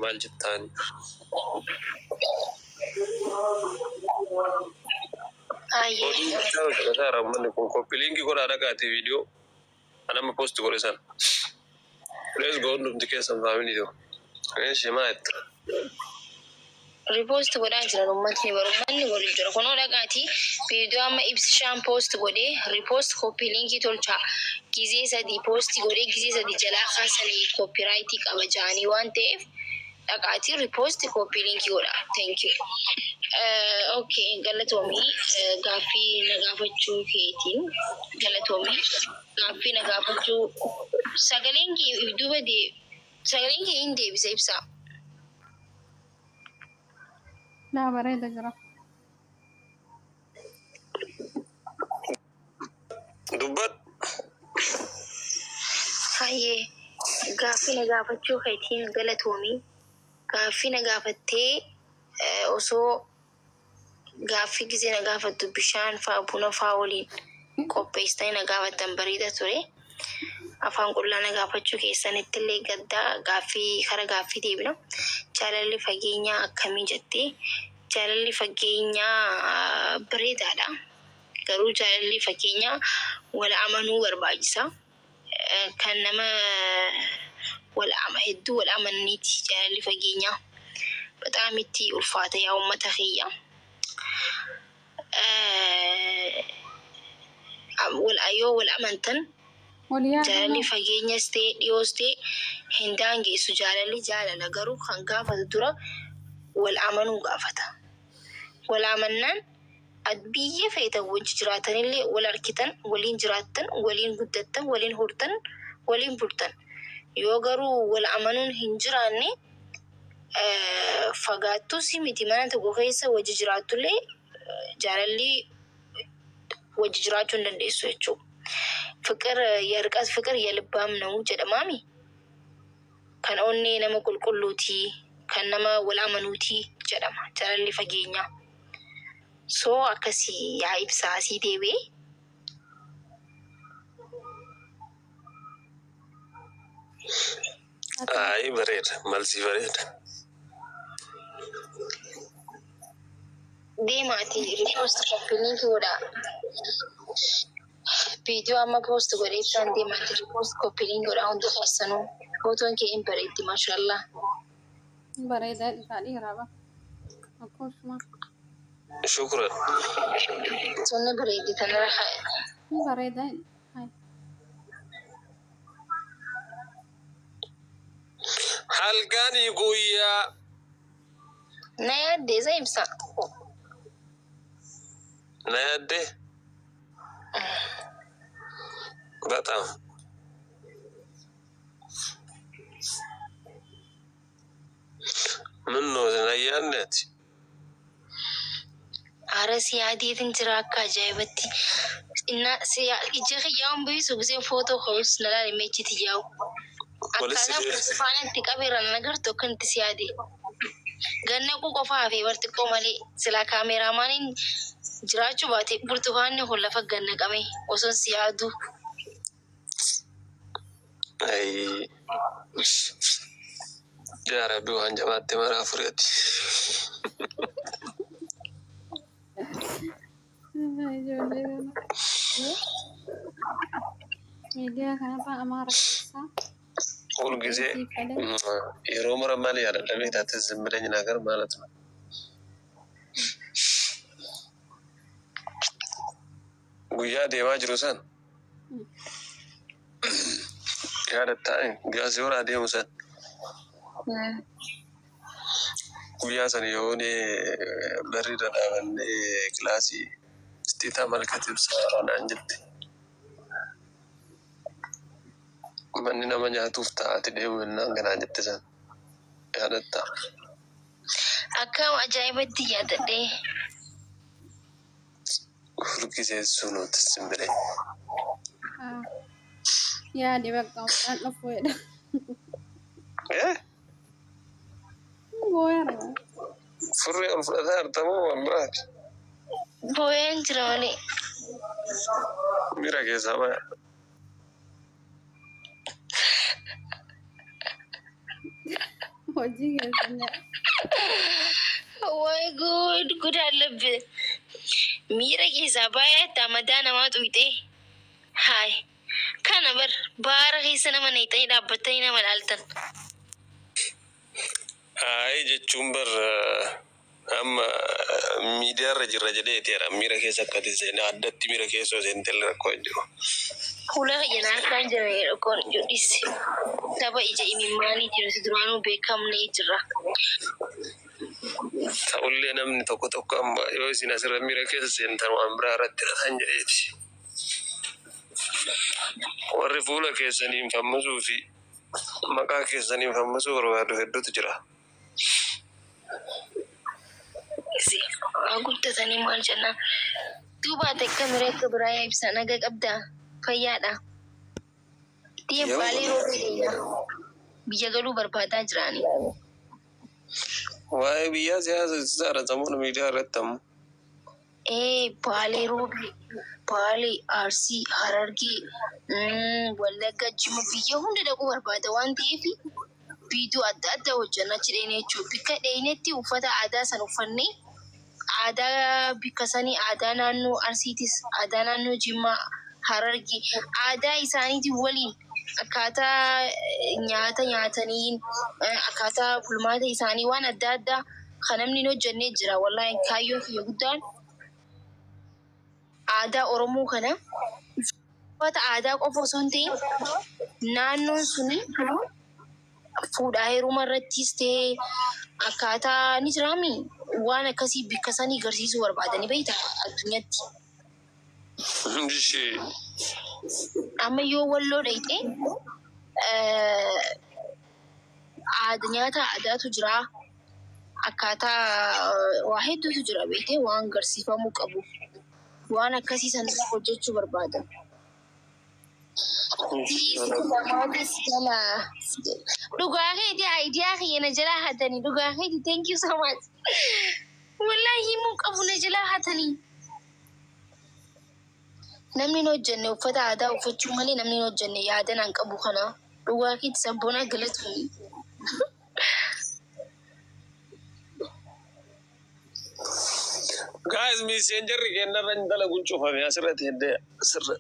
maal jettaan Cara mana kompilingi kau ada kat video, anak mau post kau resan. Let's go untuk tiket sama family tu. Kau siapa itu? Repost kau dah jalan rumah ni baru mana baru jalan. Kau nak kat video ama ibsisham post kau deh. Repost kompilingi tolcha. Kizi sadi post kau deh, kizi sadi jalan khas ni copyright ik abajani one day. Agati repost kompilingi kau dah. Thank you. Okay, galatomi gafi nagafachu keetin galatomi gafi nagafachu sagalengi duba de sagalengi inde bisa ibsa la bare dagra dubat haye gafi nagafachu keetin galatomi gafi nagafatte oso Gafi gize na gafatu bishaan faa buna faa waliin qopheessanii na gaafatan bareeda ture. Afaan qullaa na gaafachuu keessanitti illee gaddaa gaaffii kara gaaffii deebina. Jaalalli fageenyaa akkamii jettee jaalalli fageenyaa bareedaadha. Garuu jaalalli fageenyaa wal amanuu barbaachisa. Kan nama hedduu wal amananiiti jaalalli fageenyaa. Bexaam itti ulfaata yaa uummata kiyya. wal amantan jaalalli fageenyas ta'e dhiyoos ta'e hin daangeessu jaalalli jaalala garuu kan gaafatu dura wal amanuu gaafata. Wal amannaan biyya feetan wajji jiraatanillee wal arkitan waliin jiraattan waliin guddattan waliin hortan waliin bultan yoo garuu wal amanuun hin jiraanne fagaattuu si miti mana tokko keessa wajji jiraatullee jaalalli wajji jiraachuu hin dandeessu jechuudha. Fikir yarqas fikir yalbaam ነው jedhamaami. Kan onnee nama qulqulluuti kan nama wal amanuuti jedhama jaalalli fageenyaa. So akkasii yaa ibsaa asii deebi'e. Ay bareeda malsi bareeda. Deemaati repost kompilingi godha. Video amma post godhe ibsaan deemaati repost kompilingi godha hundi keessanuu. Footoon kee hin bareeddi maashaallah. bareeda isaanii raaba akkasuma Shukran. Sunni bareeddi tanara haa. bareeda Halkani guyyaa Na yaadde isa ibsa. na yaadde በጣም ምን ነው ያያነት Ara siyaadiitiin jira akka ajaa'ibatti. Ija xiyyaawwan biisu gisee footoo ka'us na laala meechiti yaa'u. Akkaataa burtukaana itti qabeerran agartu akkan itti siyaade. Ganna qofaa fi barxiqqoo malee sila kaameraamaaniin jiraachuu baate burtukaanni kun lafa ganna qabee osoo siyaadu. Ay yaa Rabbi waan jabaatte maraa fureeti. media kenapa amarah bisa ሁል ጊዜ የሮመረ ማለ ያደለም የታተዝም ብለኝ ነገር ማለት ነው። ጉያ ዴማ ጅሩሰን ያደታይ ጋዚዮራ ዴሙሰን ጉያ ሰን የሆነ በሪ ደዳበን ክላሲ ስቲታ መልከትብ ሰራና እንጅት manni nama nyaatuuf taa'ati deemu innaan ganaa jette san yaadatta. Akkam ajaa'ibatti yaadadhe. Furgiseessuu nuti simbire. yaade bakka waan dhufuudha. Booyara. Furrii ol fudhataa artamoo waan biraati. Booyaan jira malee. Mira keessaa baya. hojii keessan Way good alabbe. Miira keessa baay'ee madaa namaa tuyte. Hai. Kana bar baara keessa nama nayxanii dhaabbatanii nama laaltan. Ai jechuun bar amma miidiyaarra jirra jedheeti jedha miira keessa akkati seenaa addatti miira keessoo seentelle rakkoo hin jiru. Fuula yanaa kan jiranii dhokkoon judhisi. Tapha ija imimmaanii jiru si duraanuu beekamnee jira. Ta'ullee namni tokko tokko amma yoo isin asirra miira keessa seentan waan biraa irratti hidhatan jedheeti. Warri fuula keessaniin fammasuu fi maqaa keessaniin fammasuu barbaadu hedduutu jira. Guddatanii maal jennaan. Duuba akka miree akka biraa ibsa naga qabdaa fayyaadha. Baalee roobee biyya galuu barbaadaa jiraani. Waa'ee biyyaa siyaasa isaadha sammuu miidiyaa irratti ammoo. Baalee roobee, Baalee, Arsii, Harargee, Wallagga, Jimma biyya hunda dhaquu barbaada waan ta'eef viidiyoo adda addaa hojjannaa achi dheene jechuudha. Bikka dheenetti uffata aadaa san uffannee aadaa bikka sanii aadaa naannoo Arsiitis, aadaa naannoo Jimmaa, Harargee, aadaa isaaniitiin waliin akkaataa nyaata nyaataniin akkaataa bulmaata isaanii waan adda addaa kan namni hojjannee jira. Wallaahi kaayyoo kiyya guddaan aadaa Oromoo kana uffata aadaa qofa osoo hin ta'in naannoon suni fuudhaa heeruma irrattis ta'ee akkaataa ni jiraami waan akkasii bikka sanii agarsiisuu barbaadanii beekta addunyaatti. Amma yoo walloo dhayxe nyaata aadaatu jira akkaataa waa hedduutu jira beekte waan agarsiifamuu qabu waan akkasii sana hojjechuu barbaada. Dhugaa keeti aidiyaa kiyya na jalaa hatanii dhugaa keeti thank you so much. Wallahi himuu qabu na jalaa hatanii. Namni hojjenne uffata aadaa uffachuu malee namni hojjenne yaada naan qabu kana dhugaa keeti sabboonaa galatuuni. Guys, messenger kennarra dalaguun cufame asirratti heddee asirra.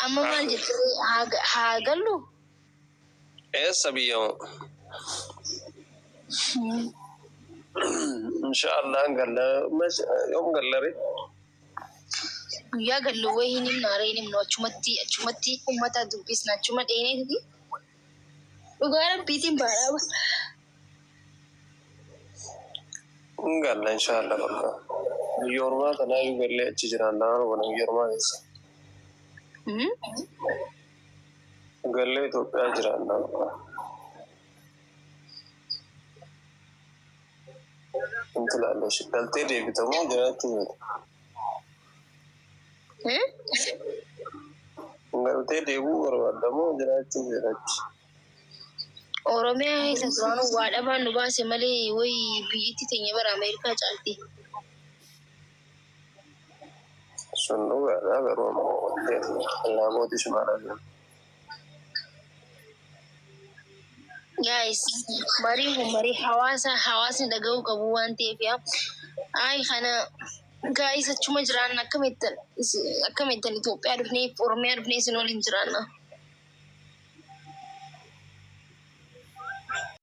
Amma maal jettee haa gallu? Eessa biyyamoo? Inshallah galla yoom gallare? Guyyaa gallu wayii hin himnaare hin himnu achumatti uummata dubbisna achuma dheeneeti. Dhugaa rabbiitiin baadhaa. Galla inshallah bakka. Biyyoormaa kanaa yoo gallee achi jiraan naannoo kana biyyoormaa keessa. Gallee Itoophiyaa jiraan naannoo. Inti laalleeshi galtee deebitamoo jiraachuu galtee deebuu barbaadamoo jiraachuu jiraachi. Oromiyaa keessa duraan waa dhabaan nu baase malee wayii biyyatti teenya bara Ameerikaa caalti. Sun dhugaadhaa garuu ammoo laamooti shumaadhaan jiru. Guys, marii kun marii hawaasni dhaga'uu qabu waan ta'eef ay kana guys achuma jiraanna akkamittan Itoophiyaa dhufnee Oromiyaa dhufnee isin waliin jiraanna.